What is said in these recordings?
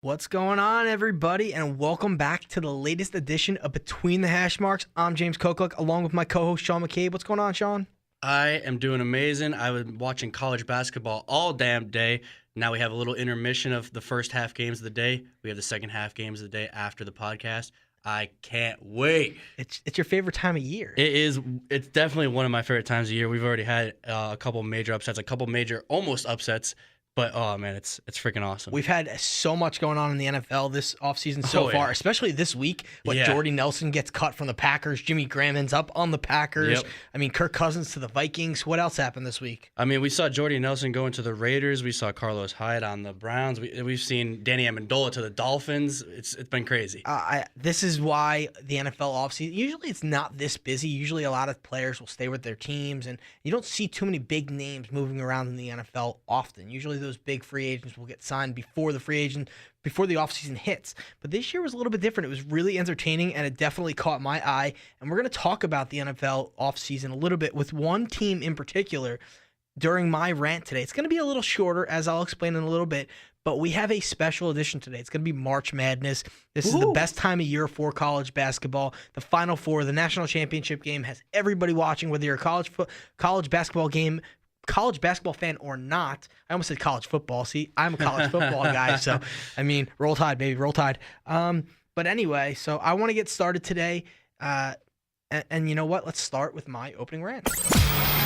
What's going on, everybody, and welcome back to the latest edition of Between the Hashmarks. I'm James Koklik, along with my co-host, Sean McCabe. What's going on, Sean? I am doing amazing. I was watching college basketball all damn day. Now we have a little intermission of the first half games of the day. We have the second half games of the day after the podcast. I can't wait. It's your favorite time of year. It is. It's definitely one of my favorite times of year. We've already had a couple major upsets, a couple major almost upsets. But, oh, man, it's freaking awesome. We've had so much going on in the NFL this offseason so far, especially this week. Jordy Nelson gets cut from the Packers. Jimmy Graham ends up on the Packers. Yep. I mean, Kirk Cousins to the Vikings. What else happened this week? I mean, we saw Jordy Nelson go into the Raiders. We saw Carlos Hyde on the Browns. We've seen Danny Amendola to the Dolphins. It's been crazy. This is why the NFL offseason, usually it's not this busy. Usually a lot of players will stay with their teams, and you don't see too many big names moving around in the NFL often. Usually those big free agents will get signed before the offseason hits. But this year was a little bit different. It was really entertaining, and it definitely caught my eye. And we're going to talk about the NFL offseason a little bit with one team in particular during my rant today. It's going to be a little shorter, as I'll explain in a little bit, but we have a special edition today. It's going to be March Madness. This is the best time of year for college basketball. The Final Four, the national championship game, has everybody watching, whether you're a college basketball fan or not. I almost said college football. See, I'm a college football guy, so I mean, roll Tide, baby, roll Tide. But anyway, so I want to get started today, and you know what? Let's start with my opening rant.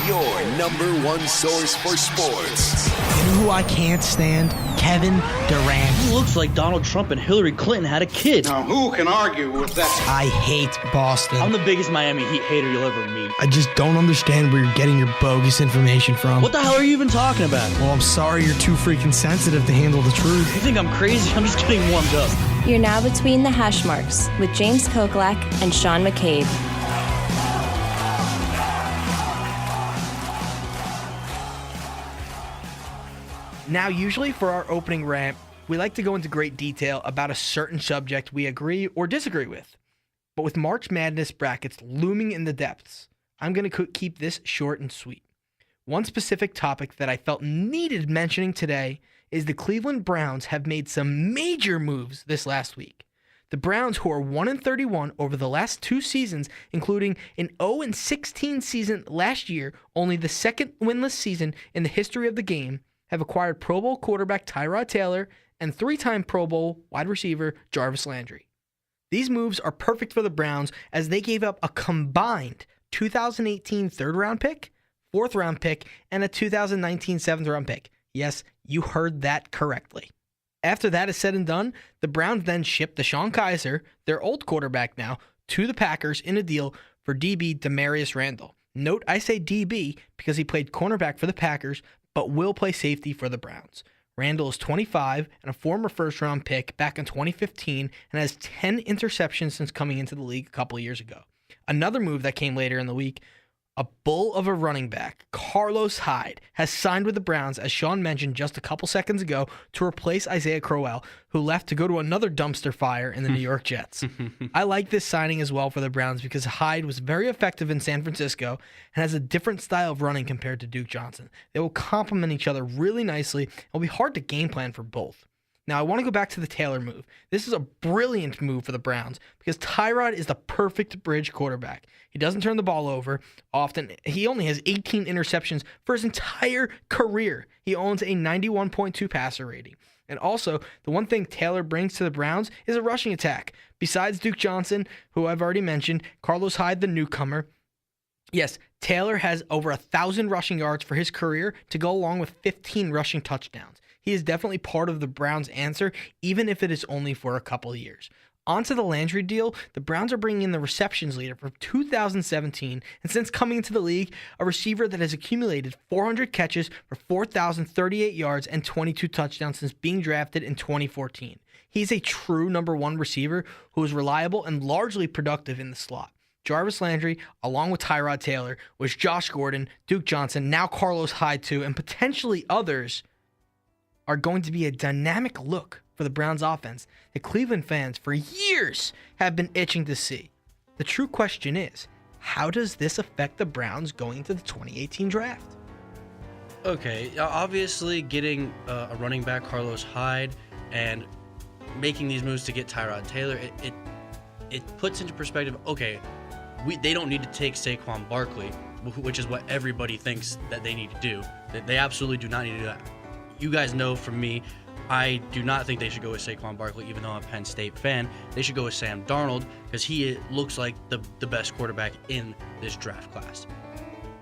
Your number one source for sports. You know who I can't stand? Kevin Durant. He looks like Donald Trump and Hillary Clinton had a kid. Now, who can argue with that? I hate Boston. I'm the biggest Miami Heat hater you'll ever meet. I just don't understand where you're getting your bogus information from. What the hell are you even talking about? Well, I'm sorry you're too freaking sensitive to handle the truth. You think I'm crazy? I'm just getting warmed up. You're now Between the Hashmarks with James Koklak and Sean McCabe. Now, usually for our opening rant, we like to go into great detail about a certain subject we agree or disagree with. But with March Madness brackets looming in the depths, I'm going to keep this short and sweet. One specific topic that I felt needed mentioning today is the Cleveland Browns have made some major moves this last week. The Browns, who are 1-31 over the last two seasons, including an 0-16 season last year, only the second winless season in the history of the game, have acquired Pro Bowl quarterback Tyrod Taylor and three-time Pro Bowl wide receiver Jarvis Landry. These moves are perfect for the Browns as they gave up a combined 2018 third-round pick, fourth-round pick, and a 2019 seventh-round pick. Yes, you heard that correctly. After that is said and done, the Browns then shipped DeShone Kizer, their old quarterback now, to the Packers in a deal for DB Demarius Randall. Note I say DB because he played cornerback for the Packers, but will play safety for the Browns. Randall is 25 and a former first-round pick back in 2015 and has 10 interceptions since coming into the league a couple of years ago. Another move that came later in the week, a bull of a running back, Carlos Hyde, has signed with the Browns, as Sean mentioned just a couple seconds ago, to replace Isaiah Crowell, who left to go to another dumpster fire in the New York Jets. I like this signing as well for the Browns because Hyde was very effective in San Francisco and has a different style of running compared to Duke Johnson. They will complement each other really nicely. It will be hard to game plan for both. Now, I want to go back to the Taylor move. This is a brilliant move for the Browns because Tyrod is the perfect bridge quarterback. He doesn't turn the ball over often. He only has 18 interceptions for his entire career. He owns a 91.2 passer rating. And also, the one thing Taylor brings to the Browns is a rushing attack. Besides Duke Johnson, who I've already mentioned, Carlos Hyde, the newcomer. Yes, Taylor has over 1,000 rushing yards for his career to go along with 15 rushing touchdowns. He is definitely part of the Browns' answer, even if it is only for a couple of years. On to the Landry deal, the Browns are bringing in the receptions leader from 2017, and since coming into the league, a receiver that has accumulated 400 catches for 4,038 yards and 22 touchdowns since being drafted in 2014. He's a true number one receiver who is reliable and largely productive in the slot. Jarvis Landry, along with Tyrod Taylor, was Josh Gordon, Duke Johnson, now Carlos Hyde too, and potentially others are going to be a dynamic look for the Browns offense that Cleveland fans for years have been itching to see. The true question is, how does this affect the Browns going into the 2018 draft? Okay, obviously getting a running back, Carlos Hyde, and making these moves to get Tyrod Taylor, it puts into perspective, okay, they don't need to take Saquon Barkley, which is what everybody thinks that they need to do. They absolutely do not need to do that. You guys know from me, I do not think they should go with Saquon Barkley, even though I'm a Penn State fan. They should go with Sam Darnold because he looks like the best quarterback in this draft class.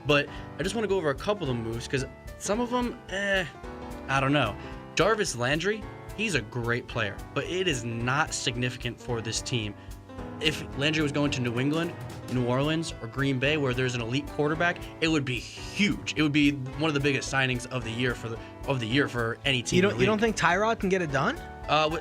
But I just want to go over a couple of the moves because some of them, I don't know. Jarvis Landry, he's a great player, but it is not significant for this team. If Landry was going to New England, New Orleans, or Green Bay, where there's an elite quarterback, it would be huge. It would be one of the biggest signings of the year for any team. You don't think Tyrod can get it done?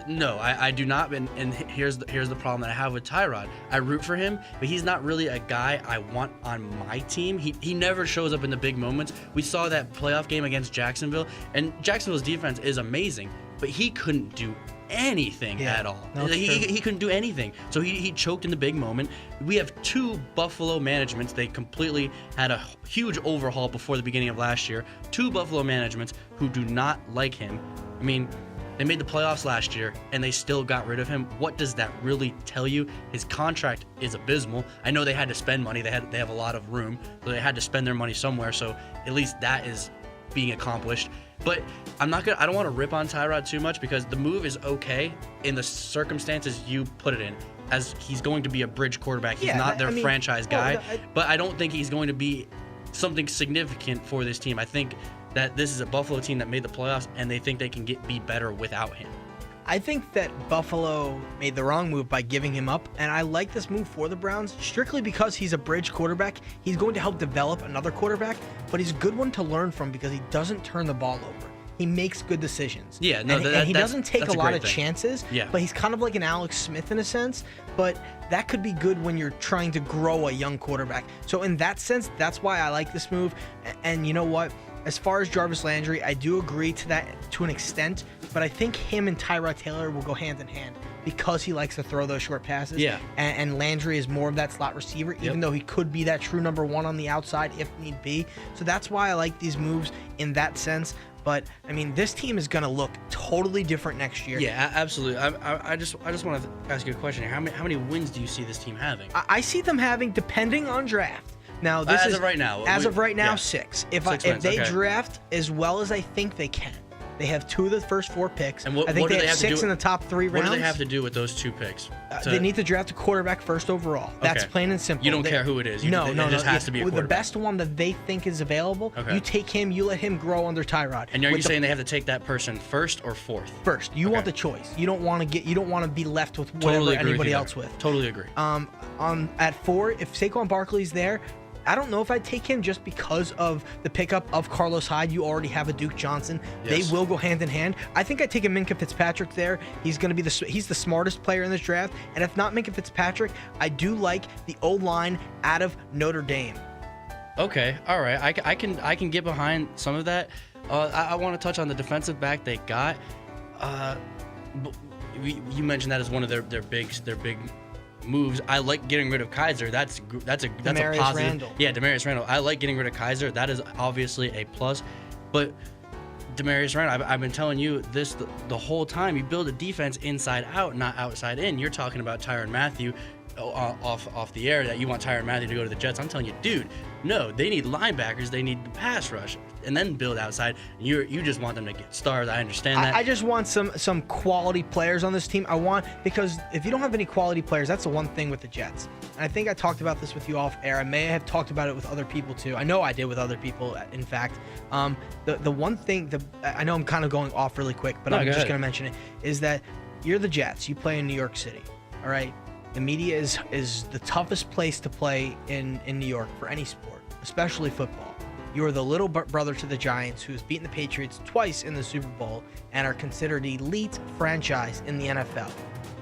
No, I do not. And here's the problem that I have with Tyrod. I root for him, but he's not really a guy I want on my team. He never shows up in the big moments. We saw that playoff game against Jacksonville, and Jacksonville's defense is amazing, but he couldn't do anything at all. No, he couldn't do anything. So he choked in the big moment. We have two Buffalo managements. They completely had a huge overhaul before the beginning of last year. Two Buffalo managements who do not like him. I mean, they made the playoffs last year, and they still got rid of him. What does that really tell you? His contract is abysmal. I know they had to spend money. They have a lot of room, so they had to spend their money somewhere. So at least that is being accomplished. But I don't want to rip on Tyrod too much because the move is okay in the circumstances you put it in, as he's going to be a bridge quarterback. He's not their franchise guy, but I don't think he's going to be something significant for this team. I think that this is a Buffalo team that made the playoffs, and they think they can be better without him. I think that Buffalo made the wrong move by giving him up, and I like this move for the Browns strictly because he's a bridge quarterback. He's going to help develop another quarterback, but he's a good one to learn from because he doesn't turn the ball over. He makes good decisions. Yeah, no, and he doesn't take a lot of chances, yeah. But he's kind of like an Alex Smith in a sense, but that could be good when you're trying to grow a young quarterback. So in that sense, that's why I like this move. And you know what? As far as Jarvis Landry, I do agree to that to an extent, but I think him and Tyrod Taylor will go hand in hand because he likes to throw those short passes. Yeah. And Landry is more of that slot receiver, even though he could be that true number one on the outside if need be. So that's why I like these moves in that sense. But I mean, this team is going to look totally different next year. Yeah, absolutely. I just want to ask you a question here. How many wins do you see this team having? I see them having, depending on draft. Now, this as of right now. As of right now, 6. If they draft as well as I think they can, they have 2 of the first 4 picks. And I think they have 6 in the top 3 rounds. What do they have to do with those 2 picks? They need to draft a quarterback first overall. That's plain and simple. You don't care who it is. It just has to be a quarterback. The best one that they think is available, you take him, you let him grow under Tyrod. And are you saying they have to take that person first or fourth? First. You want the choice. You don't want to be left with whatever anybody else with. Totally agree. At 4, if Saquon Barkley's there, I don't know if I'd take him just because of the pickup of Carlos Hyde. You already have a Duke Johnson. Yes. They will go hand in hand. I think I'd take a Minkah Fitzpatrick there. He's going to be he's the smartest player in this draft. And if not Minkah Fitzpatrick, I do like the O-line out of Notre Dame. Okay, all right. I can get behind some of that. I want to touch on the defensive back they got. You mentioned that as one of their big moves. I like getting rid of Kaiser. That's a positive. Randall. Yeah, Demarius Randall. I like getting rid of Kaiser. That is obviously a plus. But Demarius Randall, I've been telling you this the whole time. You build a defense inside out, not outside in. You're talking about Tyrann Mathieu off the air that you want Tyrann Mathieu to go to the Jets. I'm telling you, dude, no, they need linebackers. They need the pass rush, and then build outside. And you just want them to get stars. I understand that. I just want some quality players on this team. Because if you don't have any quality players, that's the one thing with the Jets. And I think I talked about this with you off air. I may have talked about it with other people too. I know I did with other people, in fact. The one thing, I know I'm kind of going off really quick, but I'm just going to mention it, is that you're the Jets. You play in New York City, all right? The media is the toughest place to play in New York for any sport, especially football. You are the little brother to the Giants, who's beaten the Patriots twice in the Super Bowl and are considered elite franchise in the NFL.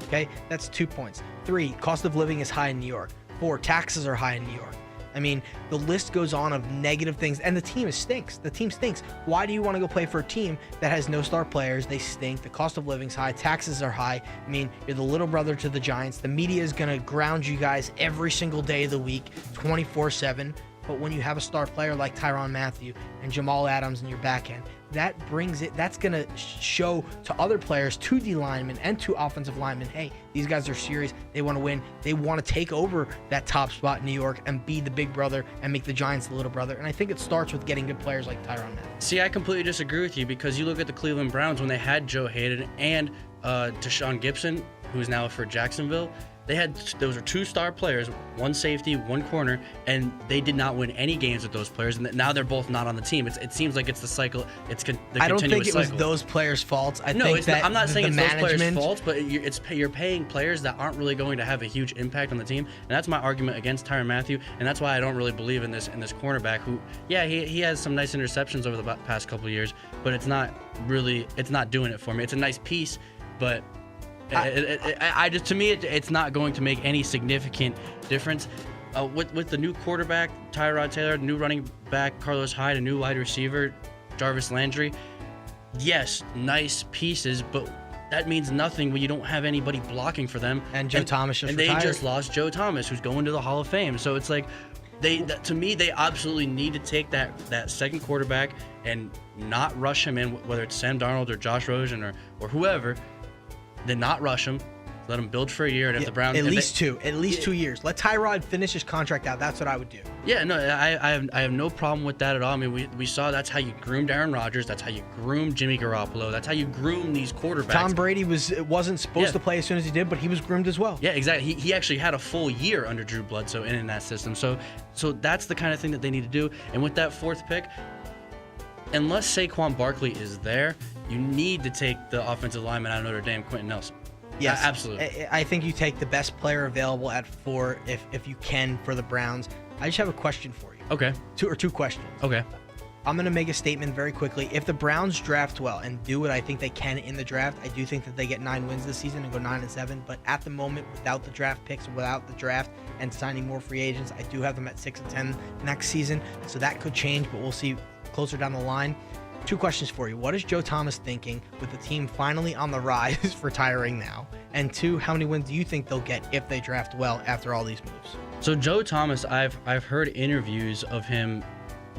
Okay, that's 2 points. 3, cost of living is high in New York. 4, taxes are high in New York. I mean, the list goes on of negative things, and the team stinks. The team stinks. Why do you want to go play for a team that has no star players? They stink. The cost of living's high. Taxes are high. I mean, you're the little brother to the Giants. The media is going to ground you guys every single day of the week, 24/7. But when you have a star player like Tyrann Mathieu and Jamal Adams in your back end, that brings it. That's gonna show to other players, to D linemen and to offensive linemen, hey, these guys are serious. They want to win. They want to take over that top spot in New York and be the big brother and make the Giants the little brother. And I think it starts with getting good players like Tyrann Mathieu. See, I completely disagree with you because you look at the Cleveland Browns when they had Joe Hayden and Deshaun Gibson, who's now for Jacksonville. Those were 2 star players, 1 safety, 1 corner, and they did not win any games with those players. And now they're both not on the team. It seems like it's the cycle. It's the continuous cycle. I don't think it was those players' faults. I'm not saying it's those players' faults, but you're paying players that aren't really going to have a huge impact on the team. And that's my argument against Tyrann Mathieu, and that's why I don't really believe in this cornerback. Who, yeah, he has some nice interceptions over the past couple of years, but it's not doing it for me. It's a nice piece, but. To me, it's not going to make any significant difference. With the new quarterback, Tyrod Taylor, new running back, Carlos Hyde, a new wide receiver, Jarvis Landry. Yes, nice pieces, but that means nothing when you don't have anybody blocking for them. And Joe Thomas just retired. They just lost Joe Thomas, who's going to the Hall of Fame. So it's like, to me, they absolutely need to take that second quarterback and not rush him in, whether it's Sam Darnold or Josh Rosen or whoever. Then not rush him, let him build for a year, and if the Browns at least 2 years. Let Tyrod finish his contract out. That's what I would do. Yeah, no, I have no problem with that at all. I mean, we saw that's how you groomed Aaron Rodgers, that's how you groomed Jimmy Garoppolo, that's how you groom these quarterbacks. Tom Brady wasn't supposed to play as soon as he did, but he was groomed as well. Yeah, exactly. He actually had a full year under Drew Bledsoe in that system. So that's the kind of thing that they need to do. And with that 4th pick, unless Saquon Barkley is there, you need to take the offensive lineman out of Notre Dame, Quentin Nelson. Yes, absolutely. I think you take the best player available at 4 if you can for the Browns. I just have a question for you. Okay. 2 questions. Okay. I'm going to make a statement very quickly. If the Browns draft well and do what I think they can in the draft, I do think that they get 9 wins this season and go 9-7. But at the moment, without the draft picks, without the draft and signing more free agents, I do have them at 6-10 next season. So that could change, but we'll see closer down the line. 2 questions for you. What is Joe Thomas thinking with the team finally on the rise retiring now? And 2, how many wins do you think they'll get if they draft well after all these moves? So Joe Thomas, I've heard interviews of him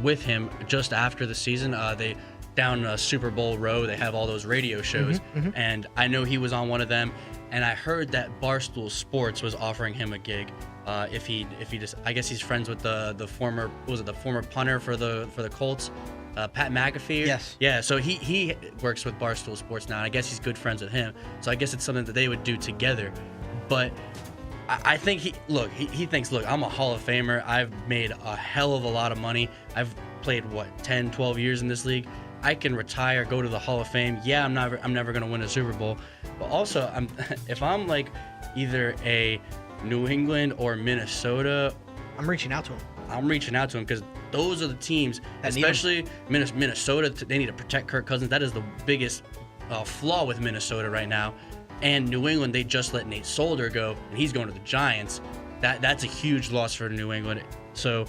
with him just after the season. They down Super Bowl row, they have all those radio shows, and I know he was on one of them. And I heard that Barstool Sports was offering him a gig. If he just, I guess he's friends with the former punter for the Colts. Pat McAfee. Yes. Yeah, so he works with Barstool Sports now, and I guess he's good friends with him. So I guess it's something that they would do together. But I think he thinks, look, I'm a Hall of Famer. I've made a hell of a lot of money. I've played, 10, 12 years in this league. I can retire, go to the Hall of Fame. Yeah, I'm never going to win a Super Bowl. But also, if I'm like either a New England or Minnesota, I'm reaching out to him because those are the teams, especially Minnesota. They need to protect Kirk Cousins. That is the biggest flaw with Minnesota right now. And New England, they just let Nate Solder go, and he's going to the Giants. That's a huge loss for New England. So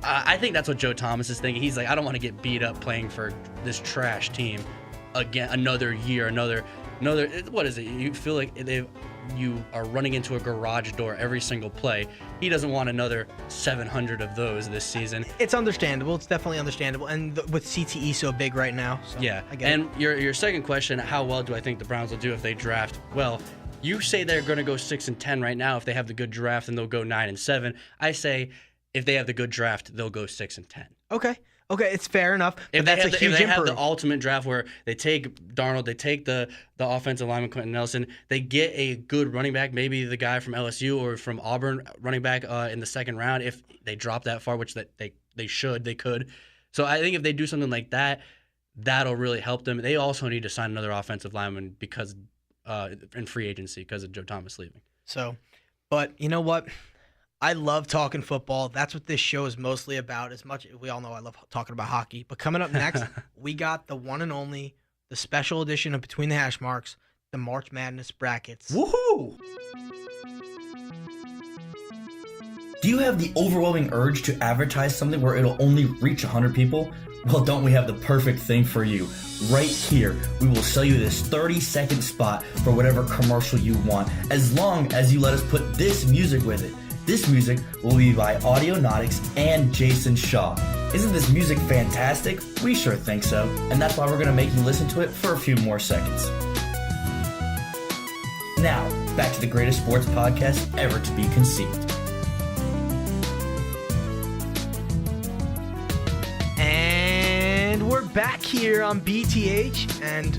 I think that's what Joe Thomas is thinking. He's like, I don't want to get beat up playing for this trash team again, another year, another. What is it? You feel like you are running into a garage door every single play. He doesn't want another 700 of those this season. It's understandable. It's definitely understandable. And with CTE so big right now. So yeah. I get it. Your second question, how well do I think the Browns will do if they draft? Well, you say they're going to go 6-10 right now. If they have the good draft, and they'll go 9-7. I say if they have the good draft, they'll go 6-10. Okay, it's fair enough. If they have the ultimate draft where they take Darnold, they take the offensive lineman Quentin Nelson, they get a good running back, maybe the guy from LSU or from Auburn running back in the second round, if they drop that far, which they could. So I think if they do something like that, that'll really help them. They also need to sign another offensive lineman because in free agency because of Joe Thomas leaving. So, but you know what? I love talking football. That's what this show is mostly about. As much we all know I love talking about hockey. But coming up next, we got the one and only, the special edition of Between the Hashmarks, the March Madness brackets. Woohoo! Do you have the overwhelming urge to advertise something where it'll only reach 100 people? Well, don't we have the perfect thing for you? Right here, we will sell you this 30-second spot for whatever commercial you want, as long as you let us put this music with it. This music will be by Audionautics and Jason Shaw. Isn't this music fantastic? We sure think so, and that's why we're going to make you listen to it for a few more seconds. Now, back to the greatest sports podcast ever to be conceived. And we're back here on BTH, and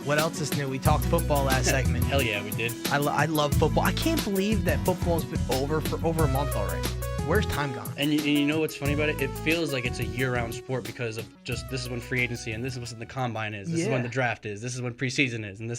what else is new? We talked football last segment. Hell yeah, we did. I love football. I can't believe that football's been over for over a month already. Where's time gone? And you know what's funny about it? It feels like it's a year-round sport because of just this is when free agency and this is when the combine is. This is when the draft is. This is when preseason is, and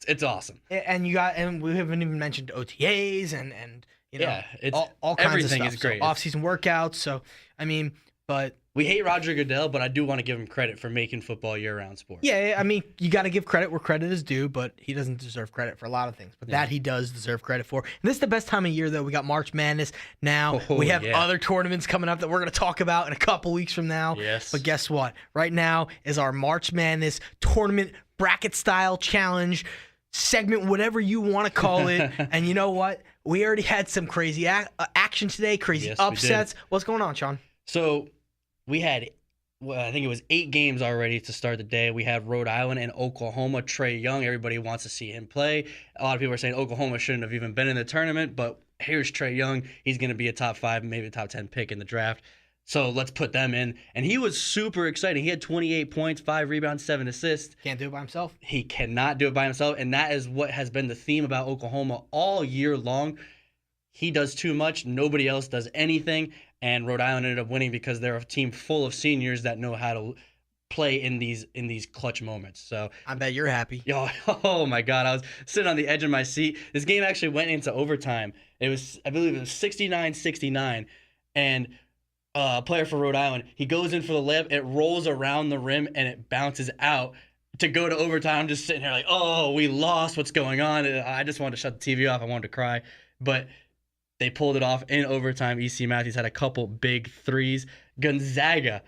it's awesome. And we haven't even mentioned OTAs and you know it's all kinds everything of stuff. is great. So off-season workouts. So I mean, but we hate Roger Goodell, but I do want to give him credit for making football a year-round sport. yeah, I mean, you got to give credit where credit is due, but he doesn't deserve credit for a lot of things. But that he does deserve credit for. And this is the best time of year, though. We got March Madness now. We have other tournaments coming up that we're going to talk about in a couple weeks from now. Yes. But guess what? Right now is our March Madness tournament bracket-style challenge segment, whatever you want to call it. And you know what? We already had some crazy action today, crazy upsets. What's going on, Sean? So we had, I think it was 8 games already to start the day. We had Rhode Island and Oklahoma. Trae Young, everybody wants to see him play. A lot of people are saying Oklahoma shouldn't have even been in the tournament, but here's Trae Young. He's going to be a top 5, maybe a top 10 pick in the draft. So let's put them in. And he was super exciting. He had 28 points, 5 rebounds, 7 assists. Can't do it by himself. He cannot do it by himself, and that is what has been the theme about Oklahoma all year long. He does too much. Nobody else does anything. And Rhode Island ended up winning because they're a team full of seniors that know how to play in these clutch moments. So I bet you're happy. Oh my God, I was sitting on the edge of my seat. This game actually went into overtime. I believe it was 69-69, and a player for Rhode Island, he goes in for the layup, it rolls around the rim, and it bounces out to go to overtime. I'm just sitting here like, oh, we lost. What's going on? I just wanted to shut the TV off. I wanted to cry, but they pulled it off in overtime. E.C. Matthews had a couple big threes. Gonzaga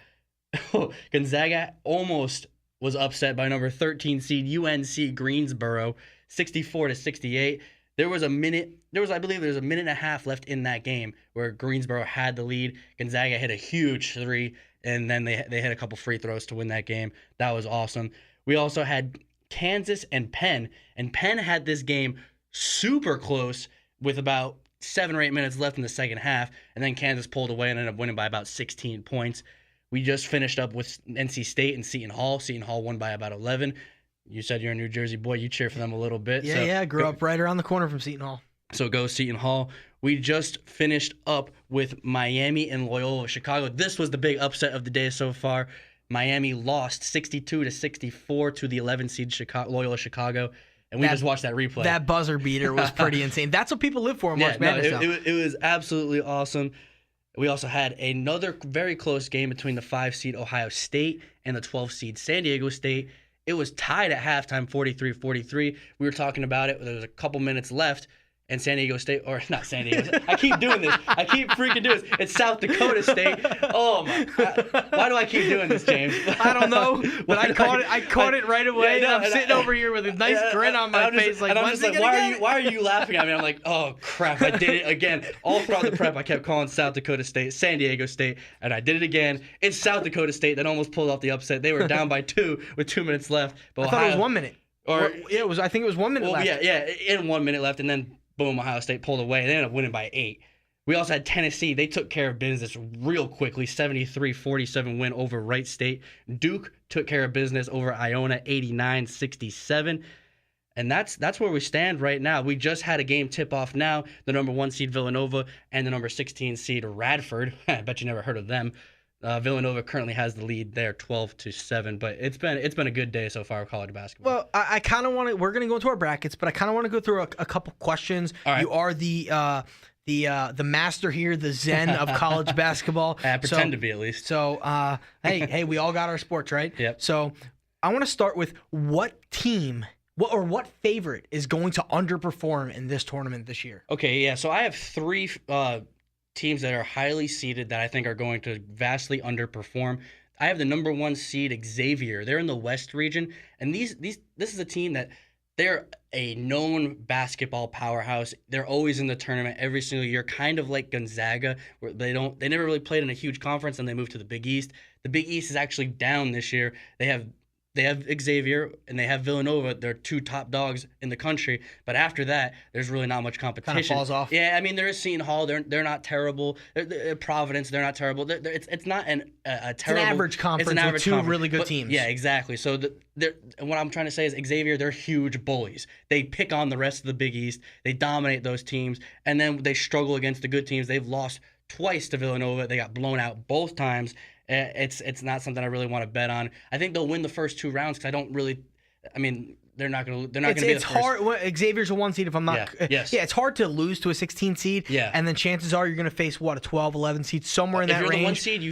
almost was upset by number 13 seed UNC Greensboro, 64-68. I believe there was a minute and a half left in that game where Greensboro had the lead. Gonzaga hit a huge 3, and then they hit a couple free throws to win that game. That was awesome. We also had Kansas and Penn had this game super close with about 7 or 8 minutes left in the second half, and then Kansas pulled away and ended up winning by about 16 points. We just finished up with NC State and Seton Hall. Seton Hall won by about 11. You said you're a New Jersey boy. You cheer for them a little bit. Yeah, I grew up right around the corner from Seton Hall. So go Seton Hall. We just finished up with Miami and Loyola Chicago. This was the big upset of the day so far. Miami lost 62-64 to the 11 seed Loyola Chicago. And we just watched that replay. That buzzer beater was pretty insane. That's what people live for in March Madness. It was absolutely awesome. We also had another very close game between the 5 seed Ohio State and the 12 seed San Diego State. It was tied at halftime, 43-43. We were talking about it. There was a couple minutes left. And San Diego State, or not San Diego, I keep doing this. I keep freaking doing this. It's South Dakota State. Oh my God. Why do I keep doing this, James? I don't know, but I caught it right away. Yeah, I'm sitting over here with a nice grin on my face. Why are you laughing at me? I'm like, oh crap, I did it again. All throughout the prep, I kept calling South Dakota State, San Diego State, and I did it again. It's South Dakota State that almost pulled off the upset. They were down by 2 with 2 minutes left. But I thought it was 1 minute. I think it was 1 minute left. Yeah, in 1 minute left, and then boom, Ohio State pulled away. They ended up winning by 8. We also had Tennessee. They took care of business real quickly, 73-47 win over Wright State. Duke took care of business over Iona, 89-67. And that's where we stand right now. We just had a game tip off now. The number 1 seed Villanova and the number 16 seed Radford. I bet you never heard of them. Villanova currently has the lead there, 12-7. But it's been a good day so far of college basketball. Well, I kind of want to. We're going to go into our brackets, but I kind of want to go through a couple questions. All right. You are the master here, the zen of college basketball. I pretend to be at least. So hey, we all got our sports, right? Yep. So I want to start with what favorite is going to underperform in this tournament this year? Okay, yeah. So I have 3 teams that are highly seeded that I think are going to vastly underperform. I have the number 1 seed Xavier. They're in the West region, and this is a team that they're a known basketball powerhouse. They're always in the tournament every single year, kind of like Gonzaga, where they never really played in a huge conference and they moved to the Big East. The Big East is actually down this year. They have Xavier and they have Villanova. They're two top dogs in the country. But after that, there's really not much competition. Kind of falls off. Yeah, I mean, there is Seton Hall. They're not terrible. Providence, they're not terrible. It's not a terrible. It's an average conference with two really good teams. Yeah, exactly. So what I'm trying to say is Xavier, they're huge bullies. They pick on the rest of the Big East. They dominate those teams, and then they struggle against the good teams. They've lost twice to Villanova. They got blown out both times. It's not something I really want to bet on. I think they'll win the first 2 rounds because I don't really. I mean, they're not going to be the first. It's hard. Xavier's a 1 seed. If I'm not. Yes. Yeah, it's hard to lose to a 16 seed. Yeah. And then chances are you're going to face a 12, 11 seed somewhere in that range. If you're the 1 seed,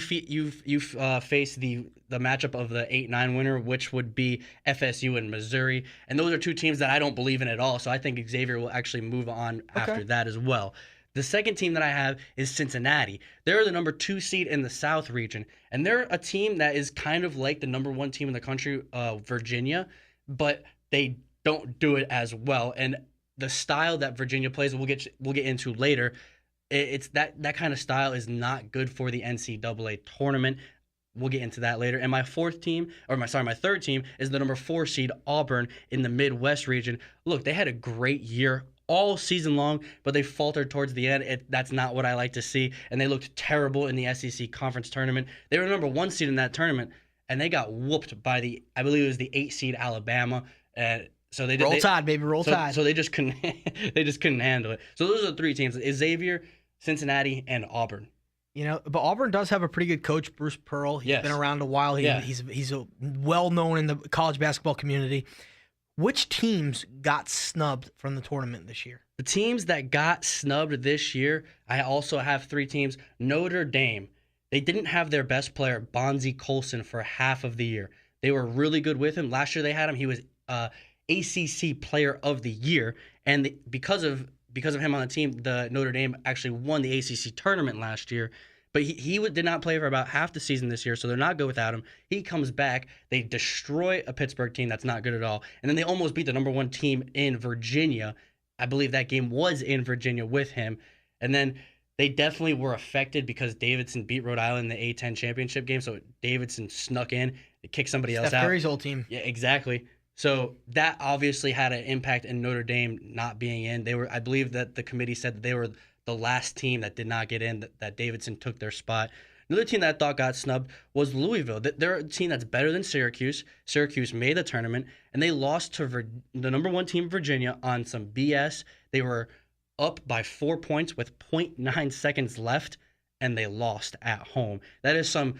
you face the matchup of the 8-9 winner, which would be FSU and Missouri, and those are 2 teams that I don't believe in at all. So I think Xavier will actually move on after that as well. The second team that I have is Cincinnati. They're the number 2 seed in the South region, and they're a team that is kind of like the number 1 team in the country, Virginia, but they don't do it as well. And the style that Virginia plays, we'll get into later. It's that kind of style is not good for the NCAA tournament. We'll get into that later. And my third team is the number 4 seed Auburn in the Midwest region. Look, they had a great year all season long, but they faltered towards the end. That's not what I like to see, and they looked terrible in the SEC conference tournament. They were number 1 seed in that tournament, and they got whooped by I believe it was the 8 seed Alabama. So they Roll Tide, baby, roll Tide. So they just couldn't handle it. So those are the 3 teams: Xavier, Cincinnati, and Auburn. But Auburn does have a pretty good coach, Bruce Pearl. He's been around a while. He's well known in the college basketball community. Which teams got snubbed from the tournament this year? The teams that got snubbed this year, I also have 3 teams. Notre Dame, they didn't have their best player, Bonzi Colson, for half of the year. They were really good with him. Last year they had him. He was ACC Player of the Year, and because of him on the team, the Notre Dame actually won the ACC tournament last year. But he did not play for about half the season this year, so they're not good without him. He comes back. They destroy a Pittsburgh team that's not good at all. And then they almost beat the number 1 team in Virginia. I believe that game was in Virginia with him. And then they definitely were affected because Davidson beat Rhode Island in the A-10 championship game. So Davidson snuck in, kicked somebody else out. Steph Curry's old team. Yeah, exactly. So that obviously had an impact in Notre Dame not being in. I believe that the committee said that they were the last team that did not get in, that Davidson took their spot. Another team that I thought got snubbed was Louisville. They're a team that's better than Syracuse. Syracuse made the tournament, and they lost to the number 1 team, Virginia, on some BS. They were up by 4 points with 0.9 seconds left, and they lost at home. That is some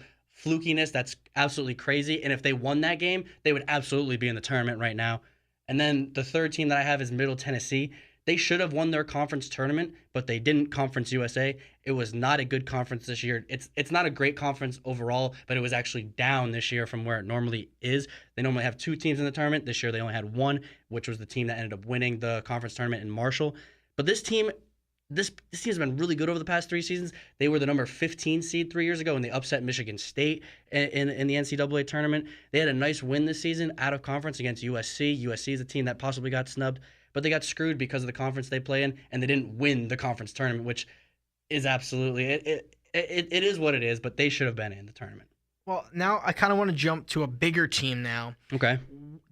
flukiness that's absolutely crazy, and if they won that game, they would absolutely be in the tournament right now. And then the third team that I have is Middle Tennessee. They should have won their conference tournament, but they didn't. Conference USA. It was not a good conference this year. It's not a great conference overall, but it was actually down this year from where it normally is. They normally have 2 teams in the tournament. This year they only had 1, which was the team that ended up winning the conference tournament in Marshall. But this team has been really good over the past 3 seasons. They were the number 15 seed 3 years ago, and they upset Michigan State in the NCAA tournament. They had a nice win this season out of conference against USC. USC is a team that possibly got snubbed, but they got screwed because of the conference they play in, and they didn't win the conference tournament, which is absolutely it is what it is. But they should have been in the tournament. Well, now I kind of want to jump to a bigger team now. Okay.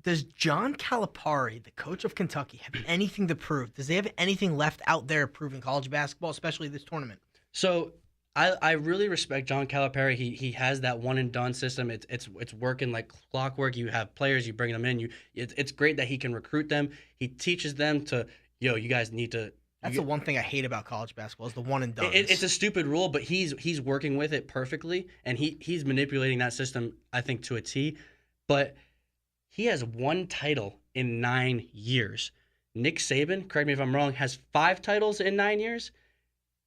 Does John Calipari, the coach of Kentucky, have anything to prove? Does he have anything left out there proving college basketball, especially this tournament? So I really respect John Calipari. He has that one and done system. It's working like clockwork. You have players, you bring them in. It's great that he can recruit them. He teaches them to, you guys need to. That's the one thing I hate about college basketball is the one and done. It's a stupid rule, but he's working with it perfectly, and he's manipulating that system, I think, to a T. But he has 1 title in 9 years. Nick Saban, correct me if I'm wrong, has 5 titles in 9 years.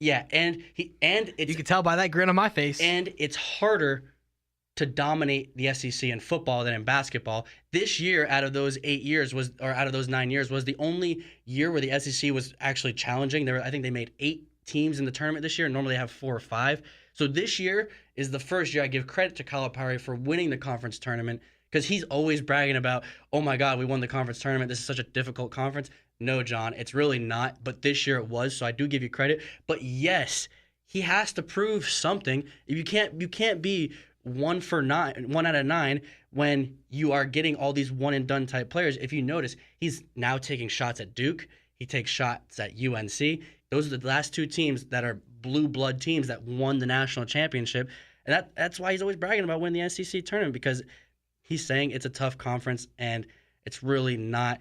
Yeah, and you can tell by that grin on my face. And it's harder to dominate the SEC in football than in basketball. This year, out of those 9 years, was the only year where the SEC was actually challenging. I think they made 8 teams in the tournament this year. Normally they have 4 or 5. So this year is the first year I give credit to Calipari for winning the conference tournament. because he's always bragging about, oh my God, we won the conference tournament. This is such a difficult conference. No, John, it's really not. But this year it was, so I do give you credit. But yes, he has to prove something. You can't be 1 out of 9 when you are getting all these one and done type players. If you notice, he's now taking shots at Duke. He takes shots at UNC. Those are the last 2 teams that are blue blood teams that won the national championship. And that's why he's always bragging about winning the NCAA tournament, because he's saying it's a tough conference and it's really not.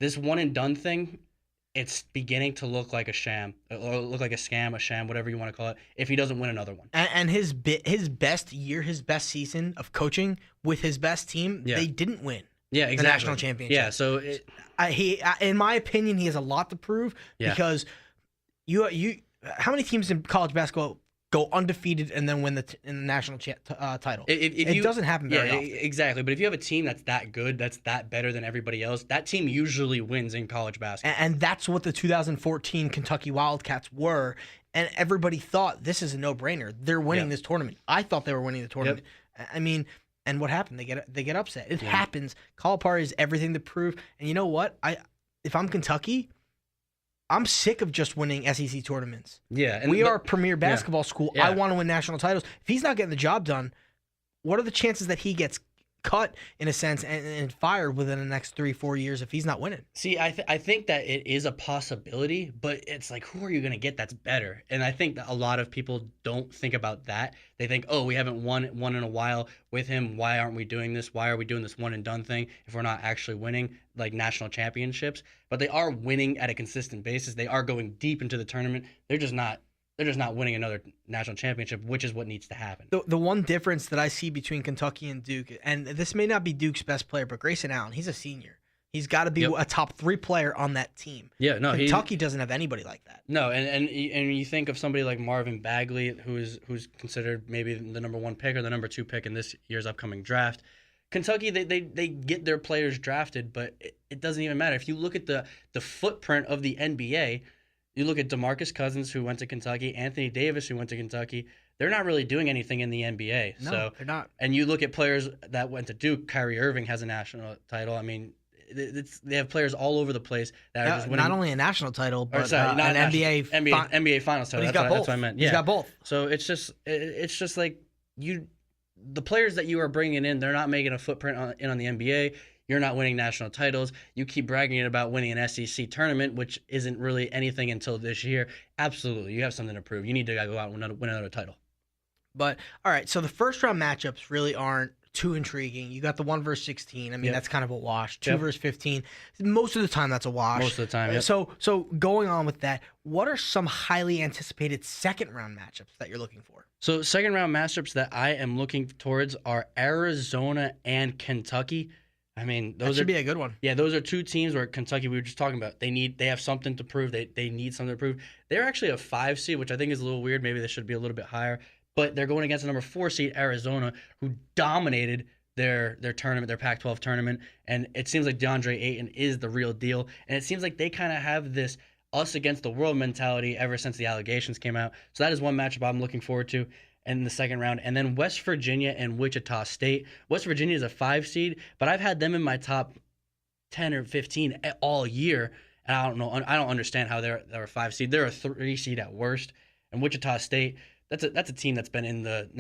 This one and done thing, it's beginning to look like a sham, or look like a scam, a sham, whatever you want to call it, if he doesn't win another one. And his best year, his best season of coaching with his best team, they didn't win. Yeah, exactly. The national championship. Yeah, so in my opinion, he has a lot to prove, because how many teams in college basketball go undefeated and then win the national title? It doesn't happen very often. Exactly. But if you have a team that's that good, that's that better than everybody else, that team usually wins in college basketball. And that's what the 2014 Kentucky Wildcats were. And everybody thought this is a no-brainer. They're winning this tournament. I thought they were winning the tournament. I mean, and what happened? They get upset. It happens. Calipari is everything to prove. And you know what? If I'm Kentucky, I'm sick of just winning SEC tournaments. Yeah. We are a premier basketball school. I want to win national titles. If he's not getting the job done, what are the chances that he gets cut, in a sense, and fired within the next 3-4 years if he's not winning? See, I think that it is a possibility, but it's like, who are you going to get that's better? And I think that a lot of people don't think about that. They think, oh, we haven't won in a while with him. Why aren't we doing this? Why are we doing this one and done thing if we're not actually winning like national championships? But they are winning at a consistent basis. They are going deep into the tournament. They're just not winning another national championship, which is what needs to happen. The one difference that I see between Kentucky and Duke, and this may not be Duke's best player, but Grayson Allen, he's a senior. He's got to be a top 3 player on that team. Yeah, no, Kentucky doesn't have anybody like that. No, and you think of somebody like Marvin Bagley, who's considered maybe the number 1 pick or the number 2 pick in this year's upcoming draft. Kentucky, they get their players drafted, but it doesn't even matter. If you look at the footprint of the NBA, you look at DeMarcus Cousins, who went to Kentucky, Anthony Davis, who went to Kentucky. They're not really doing anything in the NBA. No, they're not. And you look at players that went to Duke. Kyrie Irving has a national title. I mean, they have players all over the place that are just winning. Not only a national title, but an NBA Finals title. That's what I meant. Yeah. He's got both. So it's just like the players that you are bringing in, they're not making a footprint on the NBA. You're not winning national titles. You keep bragging about winning an SEC tournament, which isn't really anything until this year. Absolutely, you have something to prove. You need to go out and win another title. But, all right, so the first round matchups really aren't too intriguing. You got the 1 versus 16. I mean, that's kind of a wash. 2 versus 15. Most of the time, that's a wash. Most of the time, So going on with that, what are some highly anticipated second round matchups that you're looking for? So second round matchups that I am looking towards are Arizona and Kentucky. I mean, that should be a good one. Yeah, those are 2 teams where Kentucky, we were just talking about, they have something to prove. They need something to prove. They're actually a 5 seed, which I think is a little weird. Maybe they should be a little bit higher. But they're going against the number 4 seed, Arizona, who dominated their tournament, their Pac-12 tournament. And it seems like DeAndre Ayton is the real deal. And it seems like they kind of have this us against the world mentality ever since the allegations came out. So that is one matchup I'm looking forward to in the second round. And then West Virginia and Wichita State. West Virginia is a 5 seed, but I've had them in my top 10 or 15 all year. And I don't understand how they're a 5 seed. They're a 3 seed at worst. And Wichita State, that's a team that's been in the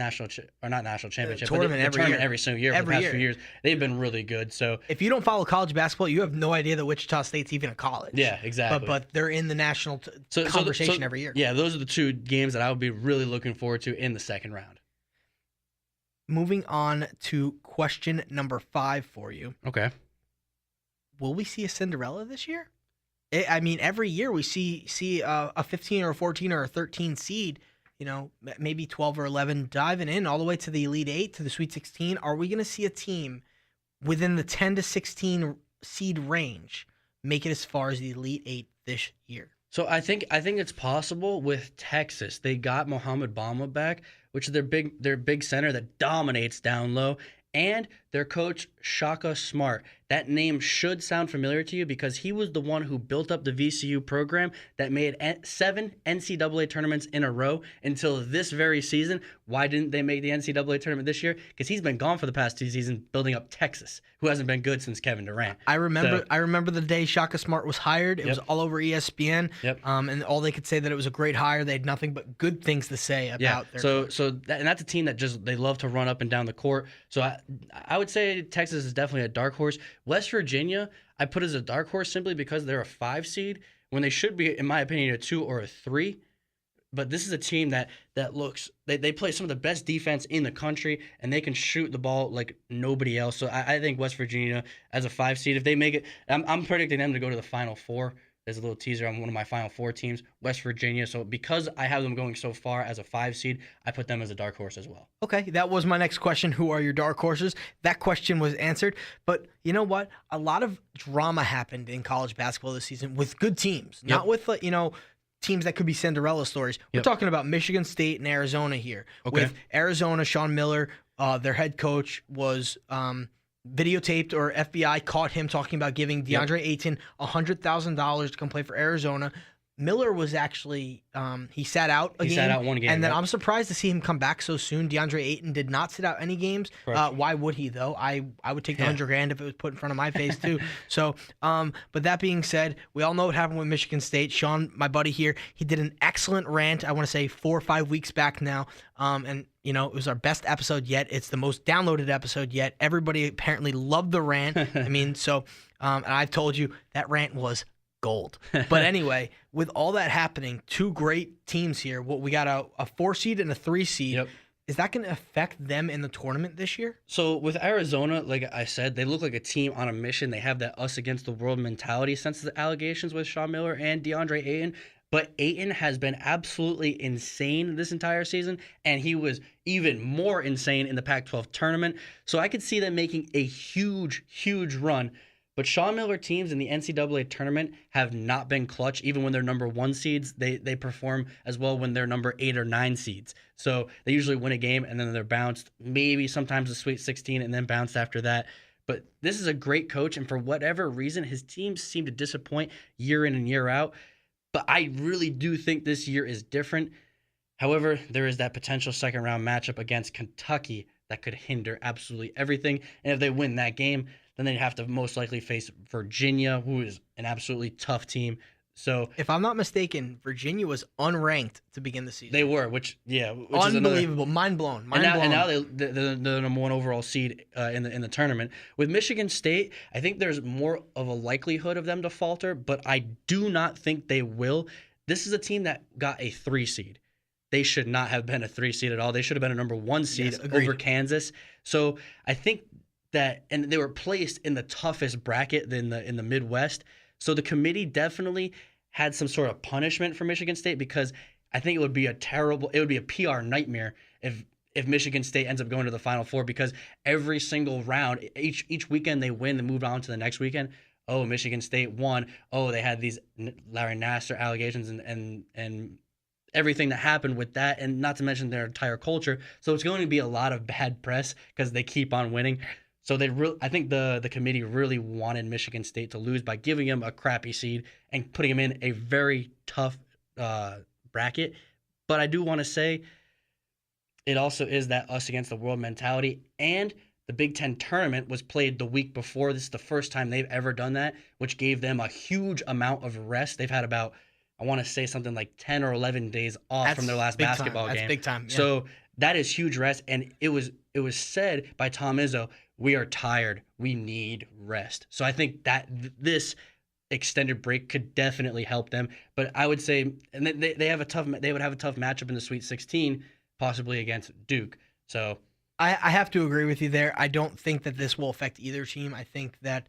tournament every single year for the past few years. They've been really good. So if you don't follow college basketball, you have no idea that Wichita State's even a college. Yeah, exactly. But they're in the national conversation every year. Yeah, those are the 2 games that I would be really looking forward to in the second round. Moving on to question number 5 for you. Okay. Will we see a Cinderella this year? I mean, every year we see a 15 or a 14 or a 13 seed, maybe 12 or 11 diving in all the way to the Elite 8, to the Sweet 16. Are we going to see a team within the 10 to 16 seed range make it as far as the Elite 8 this year? So I think it's possible with Texas. They got Mohamed Bamba back, which is their big center that dominates down low. And their coach, Shaka Smart. That name should sound familiar to you because he was the one who built up the VCU program that made 7 NCAA tournaments in a row until this very season. Why didn't they make the NCAA tournament this year? Because he's been gone for the past 2 seasons building up Texas, who hasn't been good since Kevin Durant. I remember the day Shaka Smart was hired. It was all over ESPN. Yep. And all they could say that it was a great hire. They had nothing but good things to say about their coach. And that's a team that they love to run up and down the court. So I would say Texas is definitely a dark horse. West Virginia, I put as a dark horse simply because they're a 5 seed when they should be, in my opinion, a 2 or a 3. But this is a team that looks they play some of the best defense in the country, and they can shoot the ball like nobody else. So I think West Virginia as a 5 seed, if they make it, I'm predicting them to go to the Final Four. There's a little teaser on one of my Final Four teams, West Virginia. So because I have them going so far as a 5 seed, I put them as a dark horse as well. Okay, that was my next question. Who are your dark horses? That question was answered. But you know what? A lot of drama happened in college basketball this season with good teams, not with teams that could be Cinderella stories. We're talking about Michigan State and Arizona here. Okay. With Arizona, Sean Miller, their head coach was videotaped, or FBI caught him talking about giving DeAndre Ayton $100,000 to come play for Arizona. Miller was actually he sat out a game. He sat out one game. And then I'm surprised to see him come back so soon. DeAndre Ayton did not sit out any games. Why would he, though? I would take the $100,000 if it was put in front of my face, too. So, but that being said, we all know what happened with Michigan State. Sean, my buddy here, he did an excellent rant, I want to say 4 or 5 weeks back now. And it was our best episode yet. It's the most downloaded episode yet. Everybody apparently loved the rant. I mean, so, and I've told you that rant was gold. But anyway, with all that happening, 2 great teams here. We got a 4 seed and a 3 seed. Yep. Is that going to affect them in the tournament this year? So with Arizona, like I said, they look like a team on a mission. They have that us against the world mentality since the allegations with Sean Miller and DeAndre Ayton. But Ayton has been absolutely insane this entire season, and he was even more insane in the Pac-12 tournament. So I could see them making a huge, huge run. But Sean Miller teams in the NCAA tournament have not been clutch. Even when they're number 1 seeds, they perform as well when they're number 8 or 9 seeds. So they usually win a game and then they're bounced, maybe sometimes the Sweet 16 and then bounced after that. But this is a great coach, and for whatever reason, his teams seem to disappoint year in and year out. But I really do think this year is different. However, there is that potential second-round matchup against Kentucky that could hinder absolutely everything. And if they win that game, then they'd have to most likely face Virginia, who is an absolutely tough team. So, if I'm not mistaken, Virginia was unranked to begin the season. They were, which unbelievable, mind blown. And now they're the number 1 overall seed in the tournament. With Michigan State, I think there's more of a likelihood of them to falter, but I do not think they will. This is a team that got a 3 seed. They should not have been a 3 seed at all. They should have been a number 1 seed over Kansas. So I think that, and they were placed in the toughest bracket in the Midwest. So the committee definitely had some sort of punishment for Michigan State, because I think it would be a PR nightmare if Michigan State ends up going to the Final Four, because every single round, each weekend they win, they move on to the next weekend. Oh, Michigan State won. Oh, they had these Larry Nassar allegations and everything that happened with that, and not to mention their entire culture. So it's going to be a lot of bad press because they keep on winning. So I think the committee really wanted Michigan State to lose by giving them a crappy seed and putting them in a very tough bracket. But I do want to say it also is that us against the world mentality, and the Big Ten tournament was played the week before. This is the first time they've ever done that, which gave them a huge amount of rest. They've had about, I want to say something like 10 or 11 days off from their last basketball game. That's big time. Yeah. So that is huge rest. And it was said by Tom Izzo, we are tired. We need rest. So I think that this extended break could definitely help them. But I would say, and they would have a tough matchup in the Sweet 16, possibly against Duke. So I have to agree with you there. I don't think that this will affect either team. I think that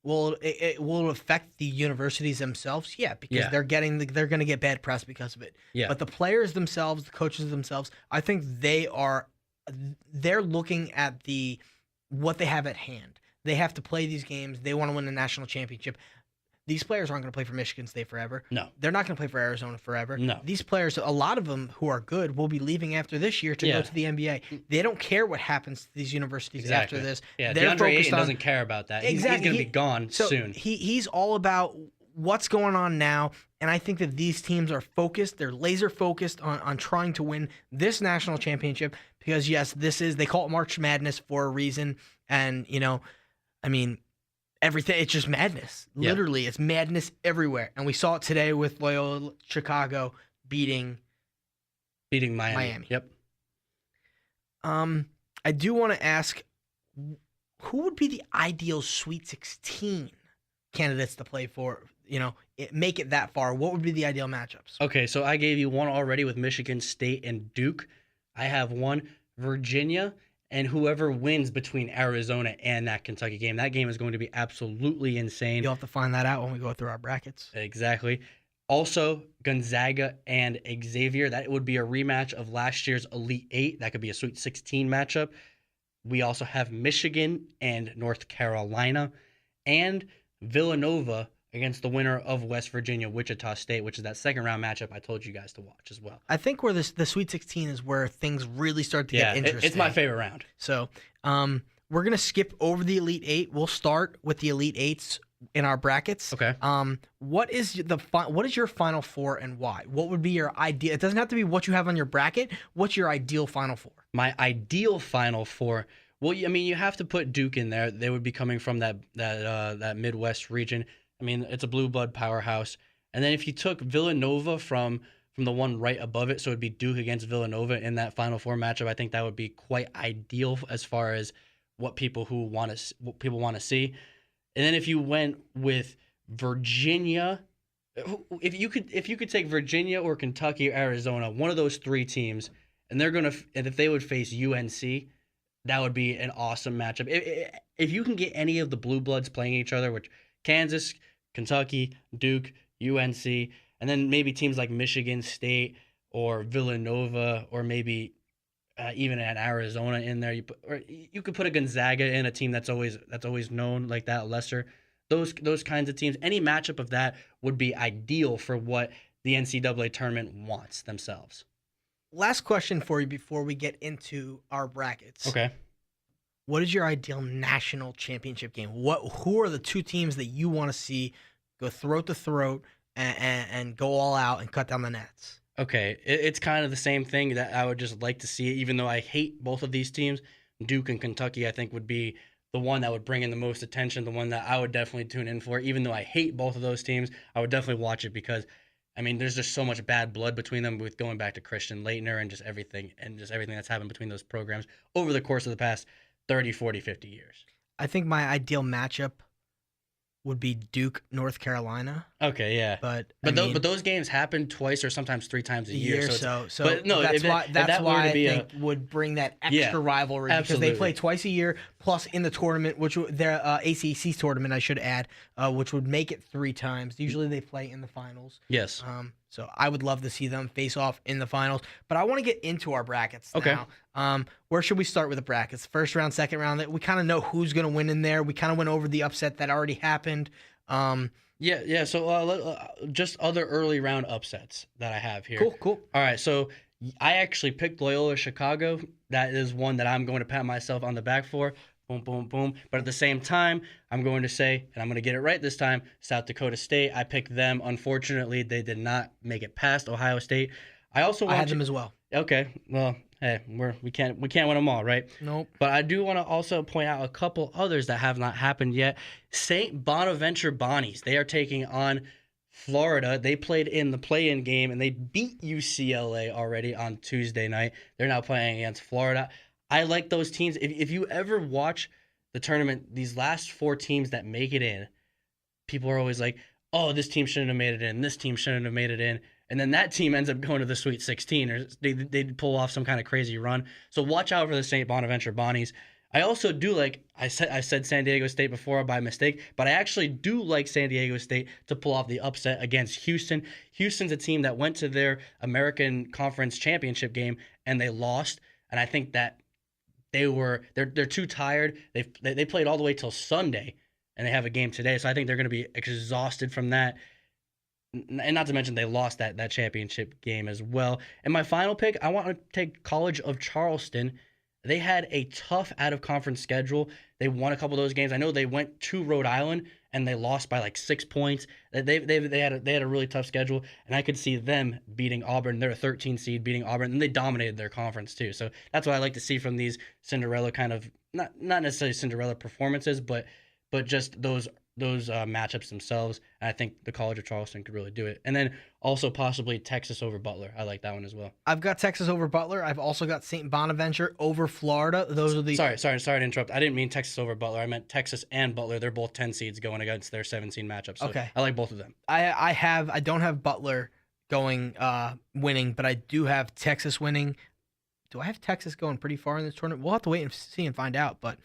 it will affect the universities themselves. Yeah, because they're going to get bad press because of it. Yeah. But the players themselves, the coaches themselves, I think they're looking at what they have at hand. They have to play these games. They want to win the national championship. these players aren't going to play for Michigan State forever. No. They're not going to play for Arizona forever. No. These players, a lot of them who are good, will be leaving after this year to go to the NBA. They don't care what happens to these universities after this. Yeah, they're DeAndre focused Ayton on, doesn't care about that. He's Exactly. going to be gone soon. He's all about what's going on now, and I think that these teams are focused. They're laser focused on trying to win this national championship because, yes, they call it March Madness for a reason, and, everything, it's just madness. Yeah. Literally, it's madness everywhere, and we saw it today with Loyola Chicago beating Miami. Yep. I do want to ask, who would be the ideal Sweet 16 candidates to play for, make it that far? What would be the ideal matchups? Okay, so I gave you one already with Michigan State and Duke. I have one, Virginia, and whoever wins between Arizona and that Kentucky game. That game is going to be absolutely insane. You'll have to find that out when we go through our brackets. Exactly. Also, Gonzaga and Xavier. That would be a rematch of last year's Elite Eight. That could be a Sweet 16 matchup. We also have Michigan and North Carolina, and Villanova against the winner of West Virginia, Wichita State, which is that second round matchup I told you guys to watch as well. I think where the Sweet 16 is where things really start to get interesting. It's my favorite round. So we're going to skip over the Elite Eight. We'll start with the Elite Eights in our brackets. Okay. What is your Final Four and why? What would be your ideal? It doesn't have to be what you have on your bracket. What's your ideal Final Four? My ideal Final Four. Well, you have to put Duke in there. They would be coming from that Midwest region. It's a blue blood powerhouse. And then if you took Villanova from the one right above it, so it'd be Duke against Villanova in that Final Four matchup, I think that would be quite ideal as far as what people want to see. And then if you went with Virginia, if you could take Virginia or Kentucky or Arizona, one of those three teams, and if they would face UNC, that would be an awesome matchup. If you can get any of the blue bloods playing each other, which Kansas, Kentucky, Duke, UNC, and then maybe teams like Michigan State or Villanova, or maybe even at Arizona in there. You could put a Gonzaga in, a team that's always known like that, lesser. Those kinds of teams. Any matchup of that would be ideal for what the NCAA tournament wants themselves. Last question for you before we get into our brackets. Okay. What is your ideal national championship game? Who are the two teams that you want to see go throat to throat and go all out and cut down the nets? Okay, it's kind of the same thing that I would just like to see, even though I hate both of these teams. Duke and Kentucky, I think, would be the one that would bring in the most attention, the one that I would definitely tune in for. Even though I hate both of those teams, I would definitely watch it because, there's just so much bad blood between them with going back to Christian Laettner and just everything that's happened between those programs over the course of the past 30, 40, 50 years. I think my ideal matchup would be Duke, North Carolina. Okay, yeah. But those games happen twice or sometimes three times a year. But no, that's why I think would bring that extra rivalry absolutely. because they play twice a year, plus in the tournament, which their ACC tournament, I should add, which would make it three times. Usually they play in the finals. Yes. So I would love to see them face off in the finals. But I want to get into our brackets now. Where should we start with the brackets? First round, second round. We kind of know who's going to win in there. We kind of went over the upset that already happened. Yeah. So just other early round upsets that I have here. Cool. All right. So I actually picked Loyola Chicago. That is one that I'm going to pat myself on the back for. Boom, boom, boom. But at the same time, I'm going to say, and I'm going to get it right this time, South Dakota State. I picked them. Unfortunately, they did not make it past Ohio State. I had them as well. Okay. Well, hey, we can't win them all, right? Nope. But I do want to also point out a couple others that have not happened yet. St. Bonaventure Bonnies. They are taking on Florida. They played in the play-in game, and they beat UCLA already on Tuesday night. They're now playing against Florida. I like those teams. If you ever watch the tournament, these last four teams that make it in, people are always like, oh, this team shouldn't have made it in. This team shouldn't have made it in. And then that team ends up going to the Sweet 16, or they pull off some kind of crazy run. So watch out for the St. Bonaventure Bonnies. I also do like, I said San Diego State before by mistake, but I actually do like San Diego State to pull off the upset against Houston. Houston's a team that went to their American Conference Championship game and they lost. And I think that they're too tired. They played all the way till Sunday and they have a game today. So I think they're going to be exhausted from that. And not to mention they lost that championship game as well. And my final pick, I want to take College of Charleston. They had a tough out-of-conference schedule. They won a couple of those games. I know they went to Rhode Island and they lost by like 6 points. They had a really tough schedule, and I could see them beating Auburn. They're a 13 seed, beating Auburn, and they dominated their conference too. So that's what I like to see from these Cinderella kind of not necessarily Cinderella performances, but just those matchups themselves. And I think the College of Charleston could really do it. And then also possibly Texas over Butler. I like that one as well. I've got Texas over Butler. I've also got St. Bonaventure over Florida. Those are the... Sorry to interrupt. I didn't mean Texas over Butler. I meant Texas and Butler. They're both 10 seeds going against their 17 matchups. So okay. I like both of them. I don't have Butler going winning, but I do have Texas winning. Do I have Texas going pretty far in this tournament? We'll have to wait and see and find out. But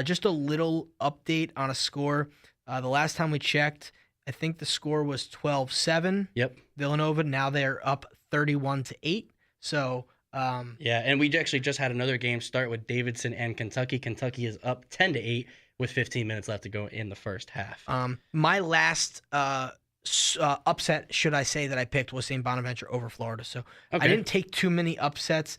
just a little update on a score. The last time we checked, I think the score was 12-7. Yep. Villanova, now they're up 31-8. So yeah, and we actually just had another game start with Davidson and Kentucky. Kentucky is up 10-8 with 15 minutes left to go in the first half. My last upset, should I say, that I picked was St. Bonaventure over Florida. So okay. I didn't take too many upsets.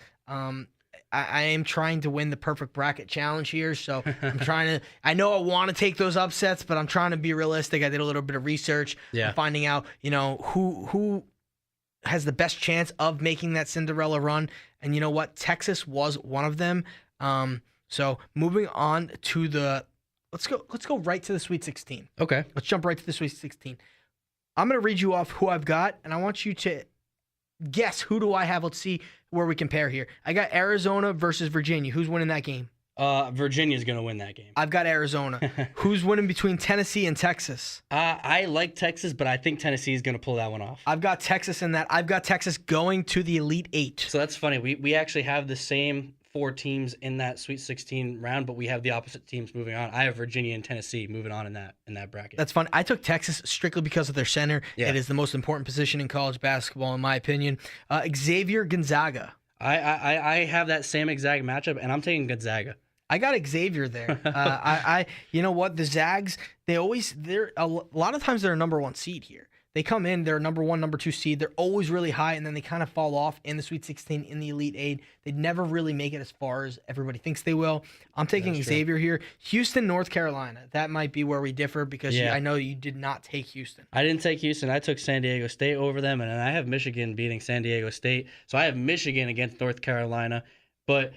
I am trying to win the perfect bracket challenge here, so I'm trying to. I know I want to take those upsets, but I'm trying to be realistic. I did a little bit of research, finding out, who has the best chance of making that Cinderella run, and you know what, Texas was one of them. So moving on to let's go right to the Sweet 16. Okay, let's jump right to the Sweet 16. I'm gonna read you off who I've got, and I want you to guess who do I have. Let's see where we compare here. I got Arizona versus Virginia. Who's winning that game? Virginia's going to win that game. I've got Arizona. Who's winning between Tennessee and Texas? I like Texas, but I think Tennessee is going to pull that one off. I've got Texas in that. I've got Texas going to the Elite Eight. So that's funny. We actually have the same 4 teams in that Sweet 16 round, but we have the opposite teams moving on. I have Virginia and Tennessee moving on in that bracket. That's fun. I took Texas strictly because of their center. Yeah. It is the most important position in college basketball, in my opinion. Xavier Gonzaga. I have that same exact matchup, and I'm taking Gonzaga. I got Xavier there. You know what? The Zags, they're a lot of times they're a number 1 seed here. They come in, they're a number 1, number 2 seed. They're always really high, and then they kind of fall off in the Sweet 16 in the Elite 8. They never really make it as far as everybody thinks they will. I'm taking Xavier here. Houston, North Carolina. That might be where we differ because I know you did not take Houston. I didn't take Houston. I took San Diego State over them, and I have Michigan beating San Diego State. So I have Michigan against North Carolina. But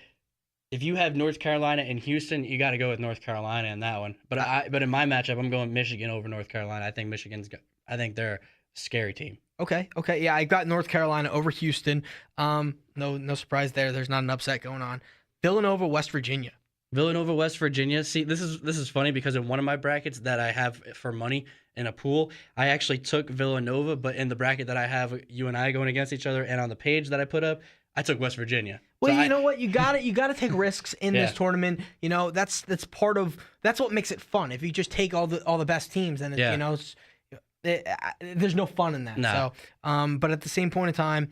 if you have North Carolina and Houston, you got to go with North Carolina in that one. But in my matchup, I'm going Michigan over North Carolina. I think they're a scary team. Okay. Yeah, I got North Carolina over Houston. No surprise there. There's not an upset going on. Villanova, West Virginia. Villanova, West Virginia. See, this is funny because in one of my brackets that I have for money in a pool, I actually took Villanova, but in the bracket that I have you and I going against each other and on the page that I put up, I took West Virginia. Well, you know what? You got to take risks in this tournament. That's what makes it fun. If you just take all the best teams, and there's no fun in that. No. So, but at the same point in time,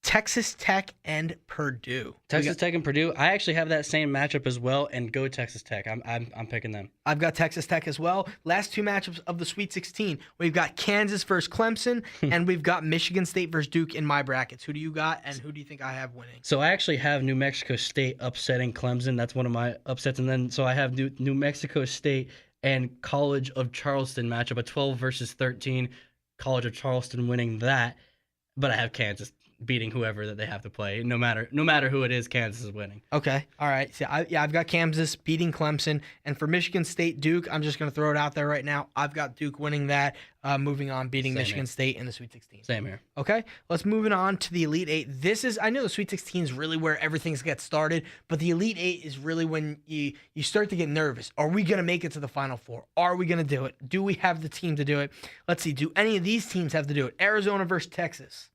Texas Tech and Purdue. Tech and Purdue. I actually have that same matchup as well, and go Texas Tech. I'm picking them. I've got Texas Tech as well. Last 2 matchups of the Sweet 16. We've got Kansas versus Clemson, and we've got Michigan State versus Duke in my brackets. Who do you got, and who do you think I have winning? So I actually have New Mexico State upsetting Clemson. That's one of my upsets, and then so I have New Mexico State and College of Charleston matchup, a 12 versus 13. College of Charleston winning that, but I have Kansas beating whoever that they have to play. No matter who it is, Kansas is winning. Okay. All right. So I've got Kansas beating Clemson. And for Michigan State, Duke, I'm just going to throw it out there right now. I've got Duke winning that, moving on, beating Michigan State in the Sweet 16. Same here. Okay. Let's move on to the Elite 8. I know the Sweet 16 is really where everything gets started, but the Elite 8 is really when you start to get nervous. Are we going to make it to the Final Four? Are we going to do it? Do we have the team to do it? Let's see. Do any of these teams have to do it? Arizona versus Texas.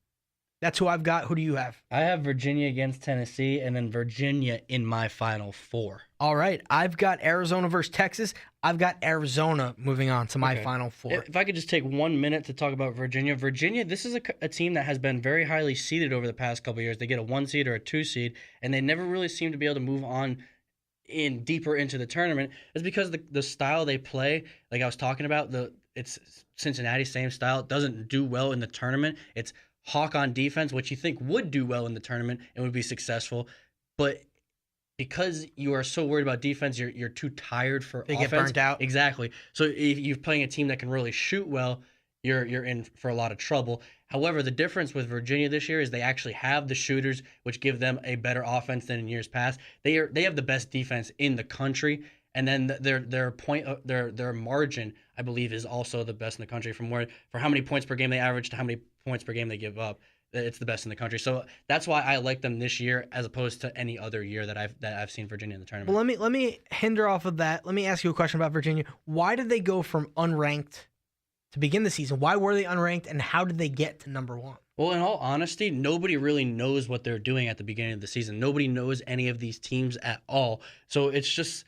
That's who I've got. Who do you have? I have Virginia against Tennessee, and then Virginia in my Final Four. All right. I've got Arizona versus Texas. I've got Arizona moving on to my Final Four. If I could just take 1 minute to talk about Virginia. Virginia, this is a team that has been very highly seeded over the past couple of years. They get a 1 seed or a 2 seed, and they never really seem to be able to move on in deeper into the tournament is because the style they play, like I was talking about, it's Cincinnati, same style. It doesn't do well in the tournament. It's hawk on defense, which you think would do well in the tournament and would be successful, but because you are so worried about defense, you're too tired for They offense. get burnt out. Exactly. So if you're playing a team that can really shoot well, you're in for a lot of trouble. However, the difference with Virginia this year is they actually have the shooters, which give them a better offense than in years past. They have the best defense in the country, and then their margin, I believe, is also the best in the country for how many points per game they average to how many points per game they give up. It's the best in the country. So that's why I like them this year as opposed to any other year that I've seen Virginia in the tournament. Well, let me hinder off of that. Let me ask you a question about Virginia. Why did they go from unranked to begin the season? Why were they unranked, and how did they get to number 1? Well, in all honesty, nobody really knows what they're doing at the beginning of the season. Nobody knows any of these teams at all. So it's just,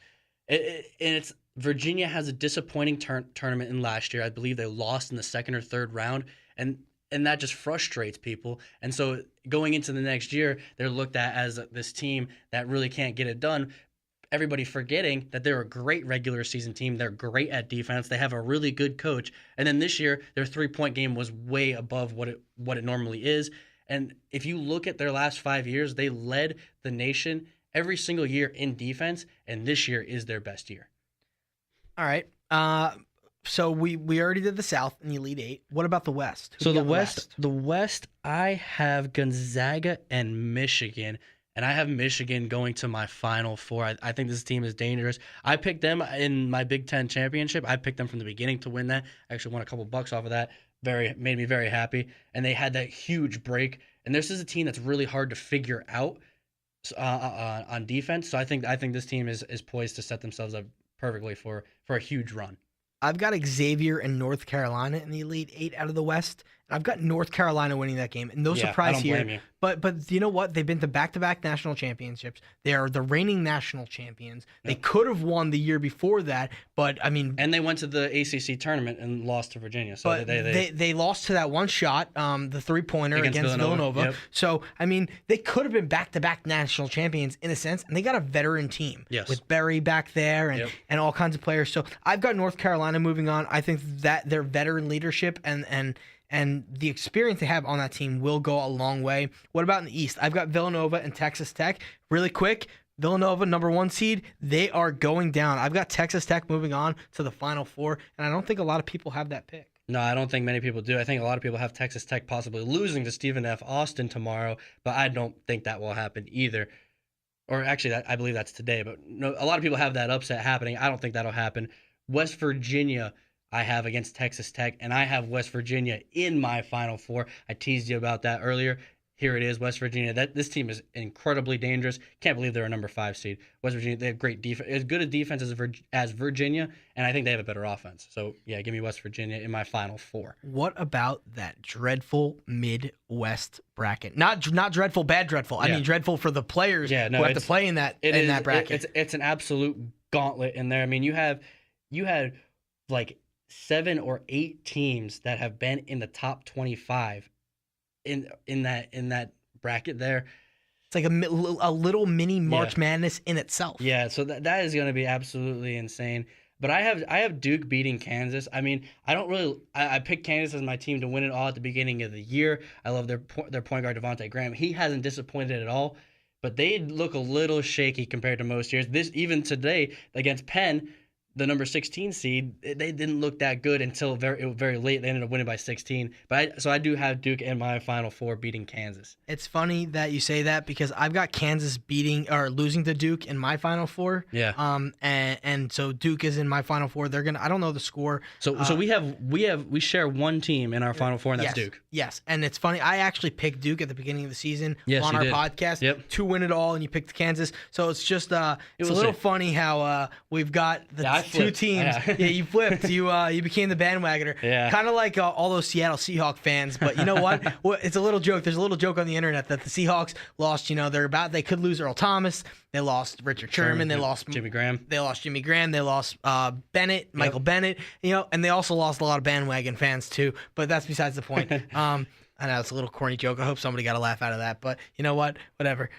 it's Virginia has a disappointing tournament in last year. I believe they lost in the second or third round, and that just frustrates people. And so going into the next year, they're looked at as this team that really can't get it done. Everybody forgetting that they're a great regular season team. They're great at defense. They have a really good coach. And then this year, their 3-point game was way above what it normally is. And if you look at their last 5 years, they led the nation every single year in defense, and this year is their best year. All right. So we already did the South in the Elite Eight. What about the West? Who So do you the got in West, I have Gonzaga and Michigan, and I have Michigan going to my Final Four. I think this team is dangerous. I picked them in my Big Ten championship. I picked them from the beginning to win that. I actually won a couple bucks off of that. Made me very happy. And they had that huge break. And this is a team that's really hard to figure out on defense. So I think this team is poised to set themselves up perfectly for a huge run. I've got Xavier and North Carolina in the Elite Eight out of the West. And I've got North Carolina winning that game. And no surprise here. Blame you. But you know what? They've been to back-to-back national championships. They are the reigning national champions. Yep. They could have won the year before that, but I mean... And they went to the ACC tournament and lost to Virginia. So but they lost to that one shot, the three-pointer against Villanova. Yep. So, I mean, they could have been back-to-back national champions in a sense, and they got a veteran team with Berry back there and all kinds of players. So I've got North Carolina moving on. I think that their veteran leadership and the experience they have on that team will go a long way. What about in the East? I've got Villanova and Texas Tech. Really quick, Villanova, number 1 seed, they are going down. I've got Texas Tech moving on to the Final Four, and I don't think a lot of people have that pick. No, I don't think many people do. I think a lot of people have Texas Tech possibly losing to Stephen F. Austin tomorrow, but I don't think that will happen either. Or actually, I believe that's today, but no, a lot of people have that upset happening. I don't think that'll happen. West Virginia, I have against Texas Tech, and I have West Virginia in my Final Four. I teased you about that earlier. Here it is, West Virginia. This team is incredibly dangerous. Can't believe they're a number 5 seed. West Virginia, they have great defense, as good a defense as Virginia, and I think they have a better offense. So yeah, give me West Virginia in my Final Four. What about that dreadful Midwest bracket? Not dreadful, bad dreadful. I mean dreadful for the players who have to play in that bracket. It's an absolute gauntlet in there. I mean, you had like 7 or 8 teams that have been in the top 25 in that bracket there. It's like a little mini March Madness in itself. Yeah, so that is going to be absolutely insane. But I have Duke beating Kansas. I mean, I picked Kansas as my team to win it all at the beginning of the year. I love their point guard Devontae Graham. He hasn't disappointed at all, but they look a little shaky compared to most years. Even today against Penn, the number 16 seed, they didn't look that good until very late. They ended up winning by 16. So I do have Duke in my Final Four beating Kansas. It's funny that you say that because I've got Kansas losing to Duke in my Final Four. Yeah. And so Duke is in my Final Four. I don't know the score. So we share one team in our Final Four, and that's Duke. Yes. And it's funny. I actually picked Duke at the beginning of the season on our podcast to win it all, and you picked Kansas. So it's just it's a little funny how we've got the two teams. Yeah, you flipped. You became the bandwagoner. Yeah. Kind of like all those Seattle Seahawks fans. But you know what? It's a little joke. There's a little joke on the internet that the Seahawks lost. They could lose Earl Thomas. They lost Richard Sherman. They lost Jimmy Graham. They lost Jimmy Graham. They lost Michael Bennett. And they also lost a lot of bandwagon fans too. But that's besides the point. I know it's a little corny joke. I hope somebody got a laugh out of that, but you know what? Whatever.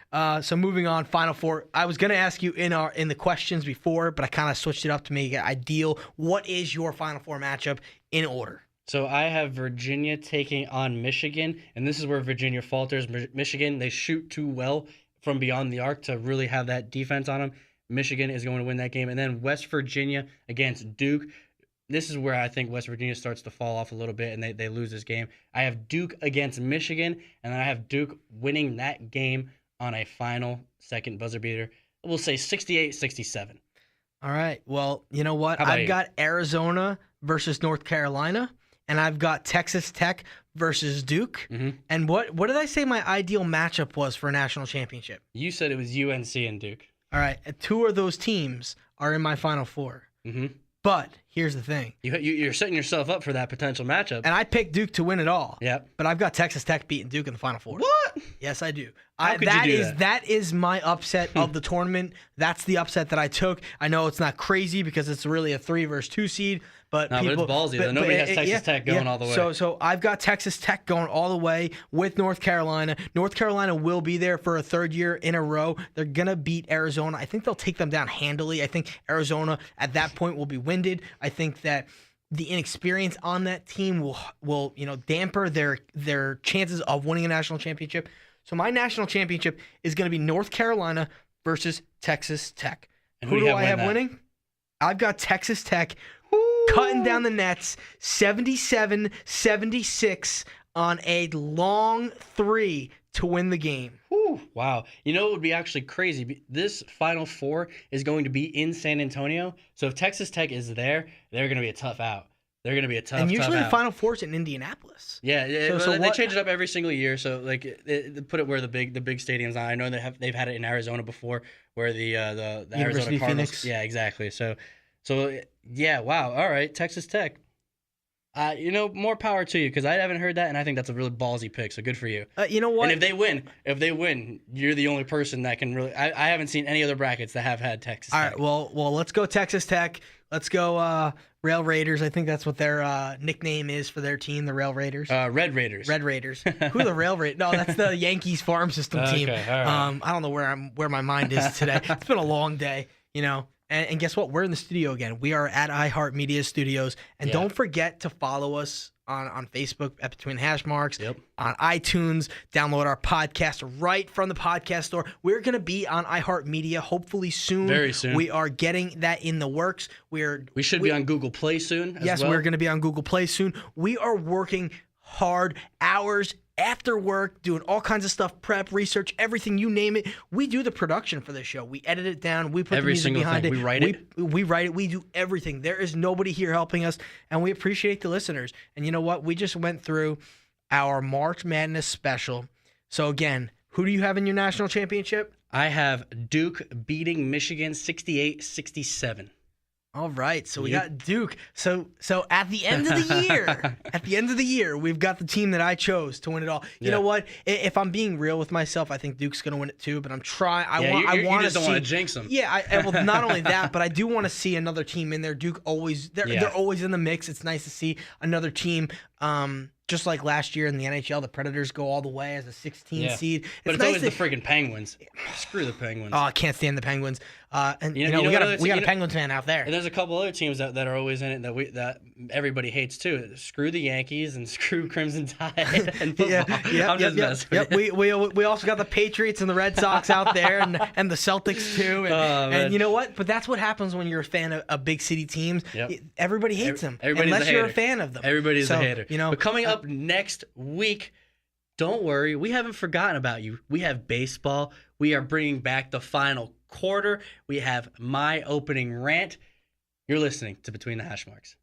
So moving on, Final Four. I was gonna ask you in the questions before, but I kind of switched it up to make it ideal. What is your Final Four matchup in order? So I have Virginia taking on Michigan, and this is where Virginia falters. Michigan, they shoot too well from beyond the arc to really have that defense on them. Michigan is going to win that game. And then West Virginia against Duke. This is where I think West Virginia starts to fall off a little bit, and they lose this game. I have Duke against Michigan, and then I have Duke winning that game on a final second buzzer beater. We'll say 68-67. All right. Well, you know what? How about I've you? got Arizona versus North Carolina, and I've got Texas Tech versus Duke. Mm-hmm. And what did I say my ideal matchup was for a national championship? You said it was UNC and Duke. All right. 2 of those teams are in my Final Four. Mm-hmm. But here's the thing. You're setting yourself up for that potential matchup. And I picked Duke to win it all. Yep. But I've got Texas Tech beating Duke in the Final Four. What? Yes, I do. How could you do that? That is my upset of the tournament. That's the upset that I took. I know it's not crazy because it's really a 3 versus 2 seed, but No, but it's ballsy, though. Nobody has Texas Tech going all the way. So I've got Texas Tech going all the way with North Carolina. North Carolina will be there for a 3rd year in a row. They're gonna beat Arizona. I think they'll take them down handily. I think Arizona at that point will be winded. I think that the inexperience on that team will damper their chances of winning a national championship. So my national championship is going to be North Carolina versus Texas Tech. And who do I have that? winning? I've got Texas Tech cutting down the nets 77-76 on a long 3 to win the game. Whew, wow. You know what would be actually crazy? This Final Four is going to be in San Antonio. So if Texas Tech is there, they're going to be a tough out. They're going to be a tough, and usually tough the out. Final Four's in Indianapolis. Yeah, So they change it up every single year. So like, they put it where the big stadiums are. I know they've had it in Arizona before, where the University Arizona of Cardinals. Phoenix. Yeah, exactly. So yeah, wow. All right, Texas Tech. More power to you because I haven't heard that, and I think that's a really ballsy pick. So good for you. You know what? And if they win, you're the only person that can really. I haven't seen any other brackets that have had Texas All Tech. right, well, let's go Texas Tech. Let's go Rail Raiders. I think that's what their nickname is for their team, the Rail Raiders. Red Raiders. Red Raiders. Who are the Rail Raiders? No, that's the Yankees farm system team. Okay, all right. I don't know where my mind is today. It's been a long day, And guess what? We're in the studio again. We are at iHeartMedia Studios. And don't forget to follow us on Facebook at Between the Hashmarks, on iTunes. Download our podcast right from the podcast store. We're going to be on iHeartMedia hopefully soon. Very soon. We are getting that in the works. We should be on Google Play soon as well. We're going to be on Google Play soon. We are working hard, hours after work, doing all kinds of stuff, prep, research, everything, you name it. We do the production for this show. We edit it down. We put Every the music single behind thing. it. We write it. We write it. We do everything. There is nobody here helping us, and we appreciate the listeners. And you know what? We just went through our March Madness special. So again, who do you have in your national championship? I have Duke beating Michigan 68-67. All right, so we got Duke. So at the end of the year, we've got the team that I chose to win it all. You know what? If I'm being real with myself, I think Duke's going to win it too. But I'm trying. I want to. You just don't want to jinx them. Yeah. Well, not only that, but I do want to see another team in there. Duke always. They're always in the mix. It's nice to see another team. Just like last year in the NHL, the Predators go all the way as a 16 seed. But it's always the freaking Penguins. Screw the Penguins. Oh, I can't stand the Penguins. And we know got another a Penguins fan out there. And there's a couple other teams that are always in it that everybody hates too. Screw the Yankees and screw Crimson Tide and football. I'm just messing with you. We also got the Patriots and the Red Sox out there and the Celtics too. And you know what? But that's what happens when you're a fan of big city teams. Yep. Everybody hates them Everybody's unless a you're a hater. fan of them. Everybody's a hater. But coming up next week, don't worry, we haven't forgotten about you. We have baseball. We are bringing back the final quarter. We have my opening rant. You're listening to Between the Hashmarks.